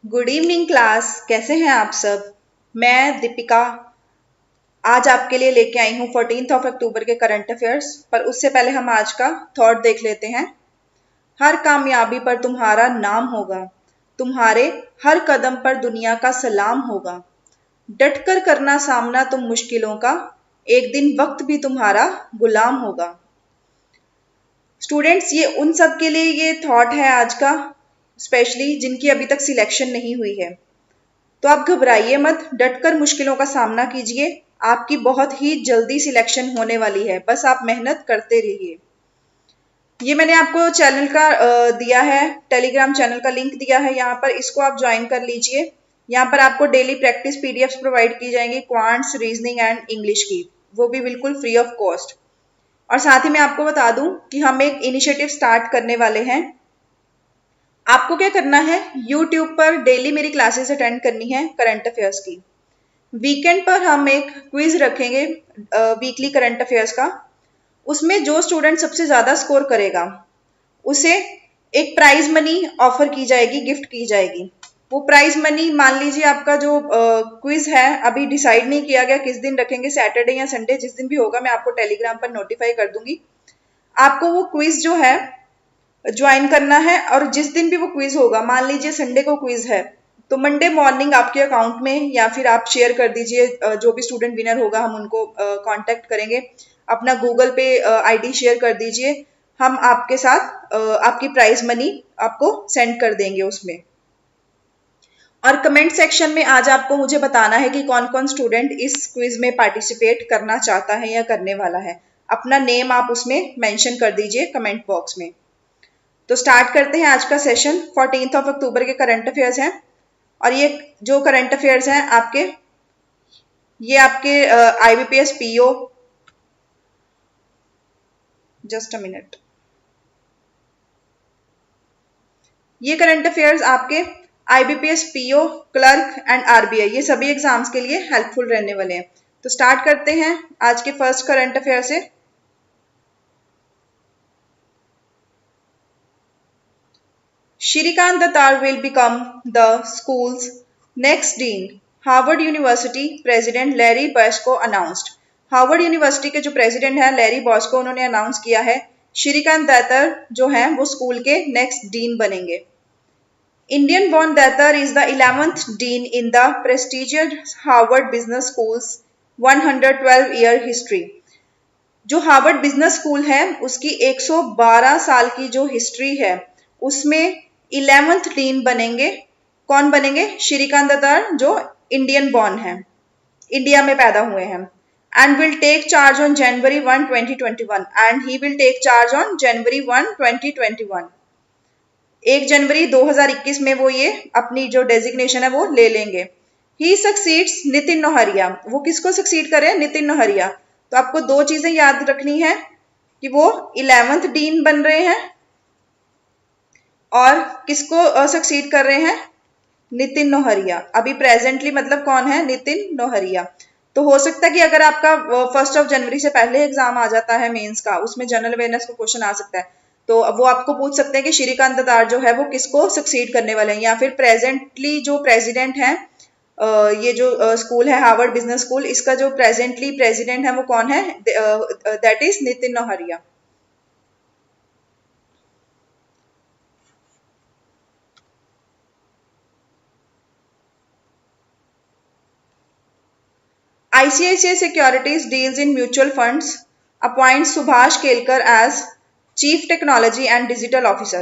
Good evening class. कैसे हैं आप सब। मैं दीपिका आज आपके लिए लेके आई हूँ 14 अक्टूबर के करंट अफेयर्स। पर उससे पहले हम आज का थॉट देख लेते हैं। हर कामयाबी पर तुम्हारा नाम होगा, तुम्हारे हर कदम पर दुनिया का सलाम होगा। डटकर करना सामना तुम मुश्किलों का, एक दिन वक्त भी तुम्हारा गुलाम होगा। स्टूडेंट्स, ये उन सब के लिए ये थॉट है आज का, स्पेशली जिनकी अभी तक सिलेक्शन नहीं हुई है। तो आप घबराइए मत, डटकर मुश्किलों का सामना कीजिए। आपकी बहुत ही जल्दी सिलेक्शन होने वाली है, बस आप मेहनत करते रहिए। ये मैंने आपको चैनल का दिया है, टेलीग्राम चैनल का लिंक दिया है यहाँ पर, इसको आप ज्वाइन कर लीजिए। यहाँ पर आपको डेली प्रैक्टिस पीडीएफ्स प्रोवाइड की जाएंगी, क्वांट्स, रीजनिंग एंड इंग्लिश की, वो भी बिल्कुल फ्री ऑफ कॉस्ट। और साथ ही मैं आपको बता दूं कि हम एक इनिशिएटिव स्टार्ट करने वाले हैं। आपको क्या करना है, यूट्यूब पर डेली मेरी क्लासेस अटेंड करनी है करंट अफेयर्स की। वीकेंड पर हम एक क्विज रखेंगे वीकली करंट अफेयर्स का। उसमें जो स्टूडेंट सबसे ज्यादा स्कोर करेगा उसे एक प्राइज मनी ऑफर की जाएगी, गिफ्ट की जाएगी। वो प्राइज मनी, मान लीजिए आपका जो क्विज है अभी डिसाइड नहीं किया गया किस दिन रखेंगे, सैटरडे या संडे, जिस दिन भी होगा मैं आपको टेलीग्राम पर नोटिफाई कर दूंगी। आपको वो क्विज जो है ज्वाइन करना है, और जिस दिन भी वो क्विज होगा, मान लीजिए संडे को क्विज है, तो मंडे मॉर्निंग आपके अकाउंट में या फिर आप शेयर कर दीजिए, जो भी स्टूडेंट विनर होगा हम उनको कांटेक्ट करेंगे। अपना गूगल पे आईडी शेयर कर दीजिए, हम आपके साथ आपकी प्राइज मनी आपको सेंड कर देंगे उसमें। और कमेंट सेक्शन में आज आपको मुझे बताना है कि कौन कौन स्टूडेंट इस क्विज में पार्टिसिपेट करना चाहता है या करने वाला है। अपना नेम आप उसमें मेंशन कर दीजिए कमेंट बॉक्स में। तो स्टार्ट करते हैं आज का सेशन। 14 अक्टूबर के करंट अफेयर्स हैं, और ये जो करंट अफेयर्स हैं आपके, ये आपके IBPS PO, just a minute, ये करंट अफेयर्स आपके IBPS PO, clerk and RBI, ये सभी एग्जाम्स के लिए हेल्पफुल रहने वाले हैं। तो स्टार्ट करते हैं आज के फर्स्ट करंट अफेयर से। Shrikant Datar will become the school's next dean, Harvard university president Larry Bosco announced. Harvard university के जो प्रेसिडेंट हैं लैरी बॉस्को, उन्होंने अनाउंस किया है श्रीकांत दातर जो हैं वो स्कूल के नेक्स्ट डीन बनेंगे। Indian born Datar is the 11th dean in the prestigious Harvard business schools 112 year history. जो हार्वर्ड बिजनेस स्कूल है उसकी 112 साल की जो हिस्ट्री है उसमें 11th डीन बनेंगे। कौन बनेंगे? श्रीकांत दातार, जो इंडियन बॉर्न है, इंडिया में पैदा हुए हैं। And will take charge on January 1 2021, and he will take charge on January 1 2021। 1 जनवरी 2021 में वो ये अपनी जो डेजिग्नेशन है वो ले लेंगे। ही सक्सीड्स नितिन नोहरिया। वो किसको सक्सीड कर रहे हैं? नितिन नोहरिया। तो आपको दो चीजें याद रखनी है कि वो 11th डीन बन रहे हैं और किसको सक्सीड कर रहे हैं? नितिन नोहरिया। अभी प्रेजेंटली मतलब कौन है? नितिन नोहरिया। तो हो सकता है कि अगर आपका 1 जनवरी से पहले एग्जाम आ जाता है मेंस का, उसमें जनरल अवेयरनेस का क्वेश्चन आ सकता है, तो वो आपको पूछ सकते हैं कि श्रीकांत दातार जो है वो किसको सक्सीड करने वाले हैं, या फिर प्रेजेंटली जो प्रेसिडेंट है, ये जो स्कूल है हार्वर्ड बिजनेस स्कूल, इसका जो प्रेजेंटली प्रेसिडेंट है वो कौन है? That is Nitin Nohria. ICICI Securities deals in mutual funds, appoints Subhash Kelkar as Chief Technology and Digital Officer.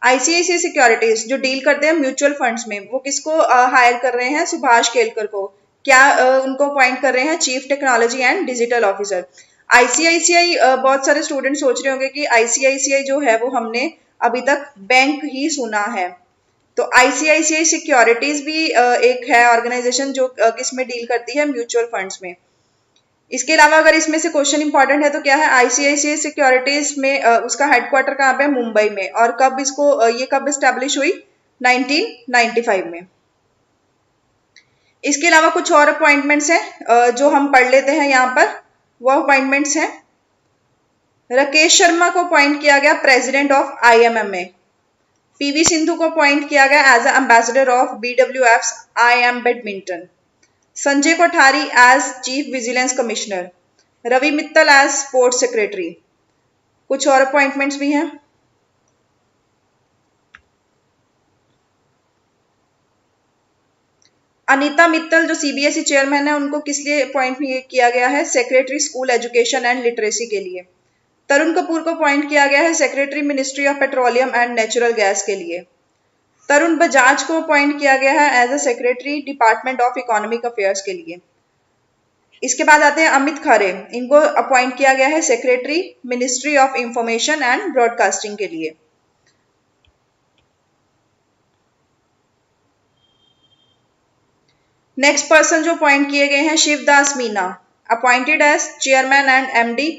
ICICI Securities जो डील करते हैं म्यूचुअल फंड्स में, वो किसको हायर कर रहे हैं? सुभाष केलकर को। क्या उनको अपॉइंट कर रहे हैं? Chief technology and digital officer. ICICI, बहुत सारे स्टूडेंट सोच रहे होंगे कि आईसीआईसीआई जो है वो हमने अभी तक बैंक ही सुना है। तो आईसीआईसीआई सिक्योरिटीज भी एक है ऑर्गेनाइजेशन जो किस में डील करती है? म्यूचुअल फंड्स में। इसके अलावा अगर इसमें से क्वेश्चन इंपॉर्टेंट है तो क्या है? आईसीआईसीआई सिक्योरिटीज में उसका हेडक्वार्टर कहाँ पे है? मुंबई में। और कब इसको ये कब एस्टेब्लिश हुई? 1995 में। इसके अलावा कुछ और अपॉइंटमेंट्स हैं जो हम पढ़ लेते हैं यहाँ पर। वो अपॉइंटमेंट्स हैं, राकेश शर्मा को अपॉइंट किया गया president of IMMA. P V Sindhu को अपॉइंट किया गया as ambassador of BWF's IM badminton. Sanjay Kothari as chief vigilance commissioner. Ravi Mittal as sports secretary. कुछ और अपॉइंटमेंट्स भी हैं। अनीता मित्तल जो CBSE चेयरमैन है, उनको किस लिए अपॉइंट किया गया है? Secretary school education and literacy के लिए। तरुण कपूर को अपॉइंट किया गया है secretary ministry of petroleum and natural gas के लिए। तरुण बजाज को अपॉइंट किया गया है as a secretary department of economic affairs के लिए। इसके बाद आते हैं अमित खरे, इनको अपॉइंट किया गया है secretary ministry of information and broadcasting के लिए। नेक्स्ट पर्सन जो अपॉइंट किए गए हैं, Shivdas Meena, appointed as chairman and MD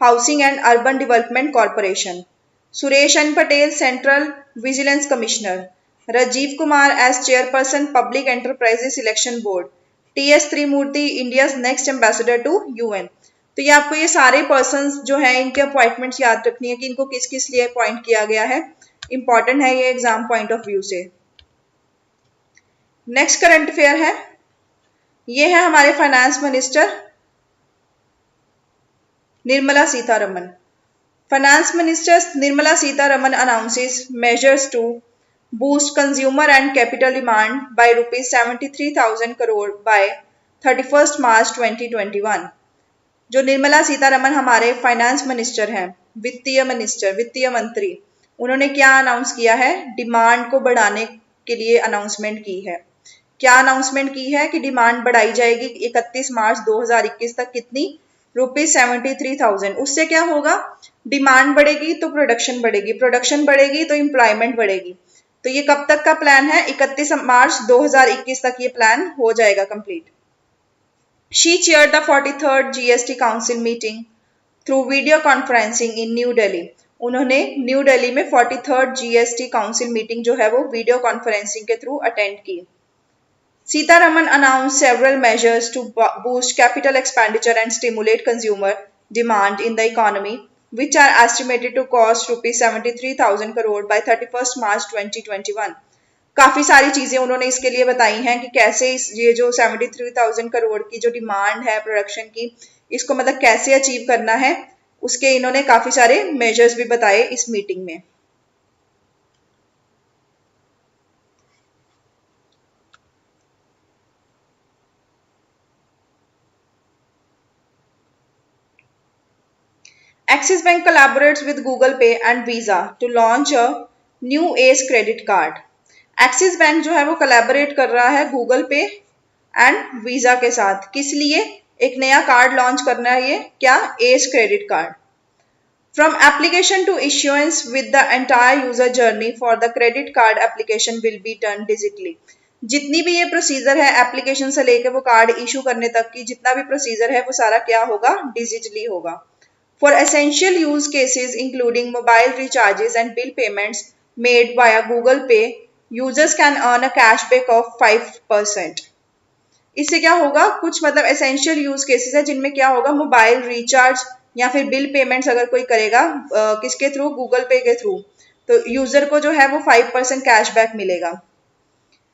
housing and urban development corporation. Suresh N Patel, central vigilance commissioner. Rajiv Kumar as chairperson public enterprises selection board. TS Trimurti, India's next ambassador to UN। तो ये आपको ये सारे पर्सन्स जो हैं इनके अपॉइंटमेंट्स याद रखनी है कि इनको किस किस लिए अपॉइंट किया गया है। इंपॉर्टेंट है ये एग्जाम पॉइंट ऑफ व्यू से। नेक्स्ट करंट अफेयर है, ये है हमारे finance minister Nirmala Sitharaman. Finance minister Nirmala Sitharaman announces measures to boost consumer and capital demand by rupees 73,000 crore by 31st March 2021। जो निर्मला सीतारमन हमारे फाइनेंस मिनिस्टर हैं, वित्तीय मिनिस्टर, वित्तीय मंत्री, उन्होंने क्या अनाउंस किया है? डिमांड को बढ़ाने के लिए अनाउंसमेंट की है। क्या अनाउंसमेंट की है कि डिमांड बढ़ाई जाएगी 31 मार्च 2021 तक। कितनी? रुपीज 73,000। उससे क्या होगा? डिमांड बढ़ेगी तो प्रोडक्शन बढ़ेगी, प्रोडक्शन बढ़ेगी तो एम्प्लॉयमेंट बढ़ेगी। तो ये कब तक का प्लान है? 31 मार्च 2021 तक ये प्लान हो जाएगा complete. She chaired the 43rd GST council meeting through video conferencing इन न्यू दिल्ली। उन्होंने न्यू दिल्ली में 43rd GST काउंसिल मीटिंग जो है वो वीडियो कॉन्फ्रेंसिंग के थ्रू अटेंड की। Sitharaman announced several measures to boost capital expenditure and stimulate consumer demand in the economy, which are estimated to cost rupees 73,000 crore by 31st March 2021। काफी सारी चीजें उन्होंने इसके लिए बताई हैं कि कैसे ये जो 73,000 करोड़ की जो डिमांड है प्रोडक्शन की, इसको मतलब कैसे अचीव करना है, उसके इन्होंने काफी सारे मेजर्स भी बताए इस मीटिंग में। Axis Bank collaborates with Google Pay and Visa to launch a new ACE credit card। Axis Bank जो है वो collaborate कर रहा है Google Pay and Visa के साथ। किस लिए? एक नया कार्ड लॉन्च करना है। ये क्या? ACE credit card। From application to issuance with the entire user journey for the credit card application will be done digitally। जितनी भी ये प्रोसीजर है एप्लीकेशन से लेकर वो कार्ड इशू करने तक की जितना भी प्रोसीजर है वो सारा क्या होगा? डिजिटली होगा। For essential use cases including mobile recharges and bill payments made via Google Pay, users can earn a cashback of 5%। इससे क्या होगा? कुछ मतलब एसेंशियल यूज केसेस है जिनमें क्या होगा? मोबाइल रिचार्ज या फिर बिल पेमेंट्स अगर कोई करेगा किसके थ्रू? गूगल पे के थ्रू, तो यूजर को जो है वो 5% कैशबैक मिलेगा।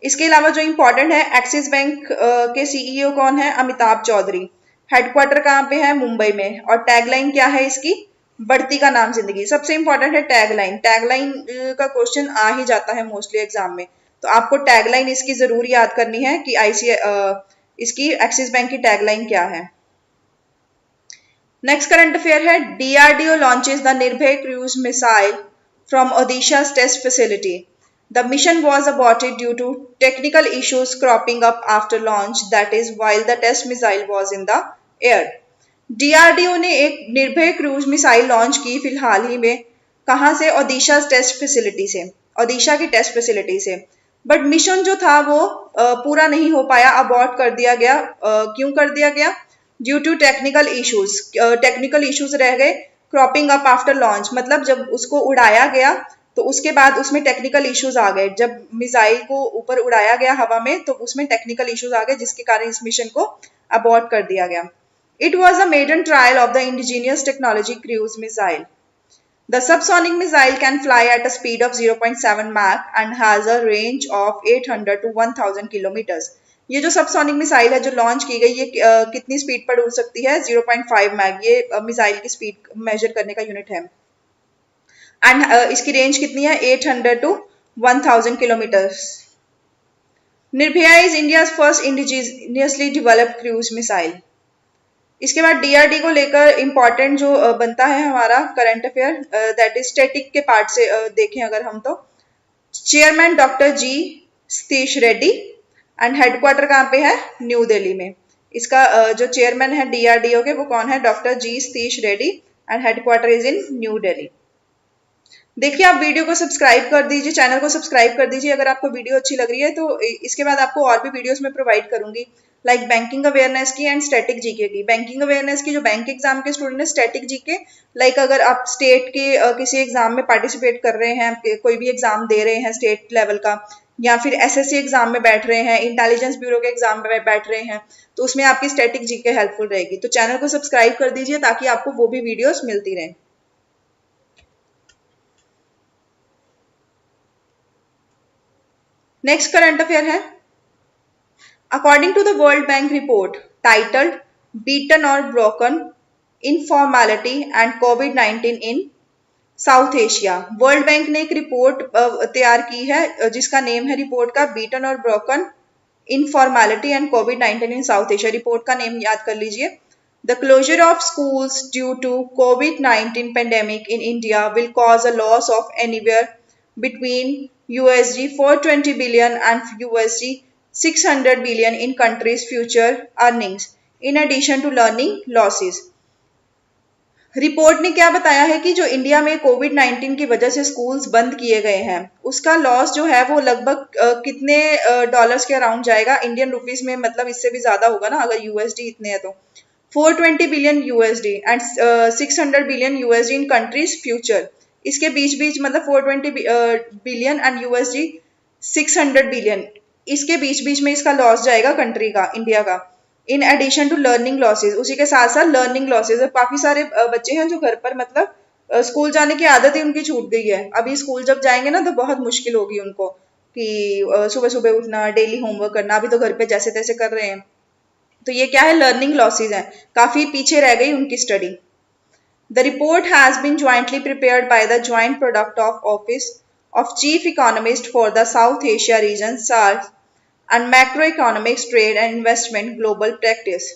इसके अलावा जो इंपॉर्टेंट है, एक्सिस बैंक के CEO कौन है? अमिताभ चौधरी। हेडक्वार्टर कहाँ पे है? मुंबई में। और टैगलाइन क्या है इसकी? बढ़ती का नाम जिंदगी। सबसे इंपॉर्टेंट है टैगलाइन। टैगलाइन का क्वेश्चन आ ही जाता है मोस्टली एग्जाम में, तो आपको टैगलाइन इसकी जरूर याद करनी है कि इसकी एक्सिस बैंक की टैगलाइन क्या है। नेक्स्ट करंट अफेयर है, DRDO launches the Nirbhay cruise missile from Odisha test facility. The mission was aborted due to technical issues cropping up after launch, that is while the test missile was in the air। DRDO ने एक निर्भय cruise missile launch की फिलहाल ही में। कहां से? Odisha test facility से, ओडिशा की टेस्ट फैसिलिटी से। बट मिशन जो था वो पूरा नहीं हो पाया, अबॉर्ट कर दिया गया। क्यों कर दिया गया? Due to technical issues. Technical issues रह गए। क्रॉपिंग अप आफ्टर लॉन्च मतलब जब उसको उड़ाया गया तो उसके बाद उसमें टेक्निकल इश्यूज आ गए। जब मिसाइल को ऊपर उड़ाया गया हवा में तो उसमें टेक्निकल इश्यूज आ गए जिसके कारण इस मिशन को अबॉर्ट कर दिया गया। It was a maiden trial of the indigenous technology cruise missile. The subsonic missile can fly at a speed of 0.7 Mach and has a range of 800 to 1000 kilometers. ये जो सबसोनिक मिसाइल है जो launch की गई, ये कितनी speed पर उड़ सकती है? 0.5 मैग, ये मिसाइल की स्पीड मेजर करने का यूनिट है। एंड इसकी रेंज कितनी है? 800 to 1000 kilometres. Nirbhaya is India's first indigenously developed cruise missile. इसके बाद डीआरडी को लेकर इंपॉर्टेंट जो बनता है हमारा current affair, that is static के पार्ट से देखें अगर हम तो chairman doctor G Satish Reddy and headquarter कहाँ पे है? न्यू दिल्ली में। इसका जो चेयरमैन है डीआरडीओ के वो कौन है? Doctor G Satish Reddy and headquarter is in New Delhi. देखिए आप वीडियो को सब्सक्राइब कर दीजिए, चैनल को सब्सक्राइब कर दीजिए अगर आपको वीडियो अच्छी लग रही है तो। इसके बाद आपको और भी वीडियोस में प्रोवाइड करूंगी, लाइक बैंकिंग अवेयरनेस की एंड स्टैटिक जीके की। बैंकिंग अवेयरनेस की जो बैंक एग्जाम के स्टूडेंट है, स्टैटिक जीके लाइक अगर आप स्टेट के किसी एग्जाम में पार्टिसिपेट कर रहे हैं, कोई भी एग्जाम दे रहे हैं स्टेट लेवल का, या फिर एसएससी एग्जाम में बैठ रहे हैं, इंटेलिजेंस ब्यूरो के एग्जाम में बैठ रहे हैं, तो उसमें आपकी स्टैटिक जीके हेल्पफुल रहेगी। तो चैनल को सब्सक्राइब कर दीजिए ताकि आपको वो भी वीडियोस मिलती रहें। नेक्स्ट करंट अफेयर है, according to the world bank report titled beaten or broken informality and कोविड-19 in South Asia. World bank ने एक रिपोर्ट तैयार की है जिसका नेम है रिपोर्ट का beaten or broken informality and कोविड-19 इन साउथ एशिया। रिपोर्ट का नेम याद कर लीजिए। The closure of schools due to कोविड-19 pandemic in India will cause a loss of anywhere between USD 420 billion and USD 600 billion in country's future earnings, in addition to learning losses. Report ने क्या बताया है कि जो India में कोविड-19 की वजह से स्कूल्स बंद किए गए हैं, उसका लॉस जो है वो लगभग कितने डॉलर्स के अराउंड जाएगा इंडियन रुपीस में, मतलब इससे भी ज्यादा होगा ना अगर यूएसडी इतने हैं तो। 420 billion USD and 600 billion USD in countries future. इसके बीच मतलब 420 बिलियन एंड यूएसडी 600 बिलियन, इसके बीच में इसका लॉस जाएगा कंट्री का, इंडिया का। In addition to learning losses, उसी के साथ साथ लर्निंग लॉसेज। काफी सारे बच्चे हैं जो घर पर मतलब स्कूल जाने की आदत ही उनकी छूट गई है। अभी स्कूल जब जाएंगे ना तो बहुत मुश्किल होगी उनको कि सुबह सुबह उठना, डेली होमवर्क करना। अभी तो घर पे जैसे तैसे कर रहे हैं, तो ये क्या है? लर्निंग लॉसेज है, काफी पीछे रह गई उनकी study. The report has been jointly prepared by the Joint Product of Office of Chief Economist for the South Asia region, SAARC, and Macroeconomics, Trade and Investment Global Practice.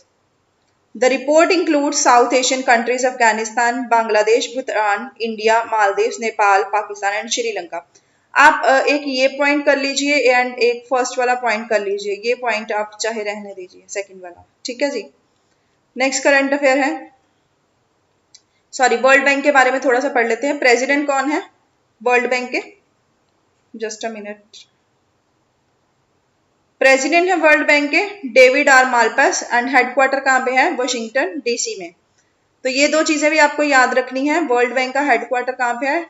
The report includes South Asian countries Afghanistan, Bangladesh, Bhutan, India, Maldives, Nepal, Pakistan and Sri Lanka. आप एक ये point कर लीजिए and एक first वाला point कर लीजिए, ये पॉइंट आप चाहे रहने दीजिए सेकंड वाला, ठीक है जी। नेक्स्ट करंट अफेयर है, सॉरी वर्ल्ड बैंक के बारे में थोड़ा सा पढ़ लेते हैं। प्रेसिडेंट कौन है वर्ल्ड बैंक के? Just a minute. प्रेसिडेंट है वर्ल्ड बैंक के David R Malpass and headquarter कहाँ पे है? वाशिंगटन डीसी में। तो ये दो चीजें भी आपको याद रखनी है। वर्ल्ड बैंक का हेडक्वार्टर कहाँ पे है?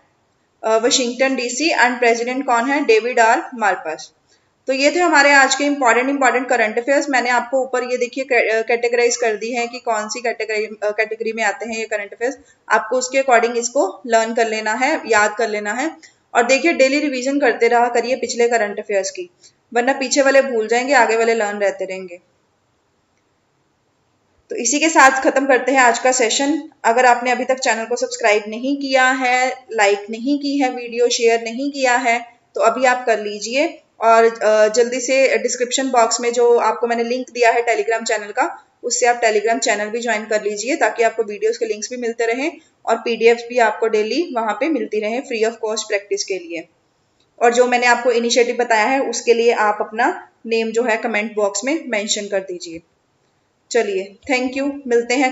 वाशिंगटन डीसी, एंड प्रेसिडेंट कौन है? David R Malpass. तो ये थे हमारे आज के इंपॉर्टेंट करंट अफेयर्स। मैंने आपको ऊपर ये देखिए कैटेगराइज कर दी है कि कौन सी कैटेगरी में आते हैं ये करंट अफेयर्स। आपको उसके अकॉर्डिंग इसको लर्न कर लेना है, याद कर लेना है। और देखिए डेली रिवीजन करते रहा करिए पिछले करंट अफेयर्स की, वरना पीछे वाले भूल जाएंगे, आगे वाले लर्न रहते रहेंगे। तो इसी के साथ खत्म करते हैं आज का सेशन। अगर आपने अभी तक चैनल को सब्सक्राइब नहीं किया है, लाइक नहीं की है, वीडियो शेयर नहीं किया है, तो अभी आप कर लीजिए। और जल्दी से डिस्क्रिप्शन बॉक्स में जो आपको मैंने लिंक दिया है टेलीग्राम चैनल का, उससे आप टेलीग्राम चैनल भी ज्वाइन कर लीजिए ताकि आपको वीडियोस के लिंक्स भी मिलते रहें और पीडीएफ भी आपको डेली वहां पे मिलती रहें फ्री ऑफ कॉस्ट प्रैक्टिस के लिए। और जो मैंने आपको इनिशिएटिव बताया है उसके लिए आप अपना नेम जो है कमेंट बॉक्स में मेंशन कर दीजिए। चलिए, थैंक यू, मिलते हैं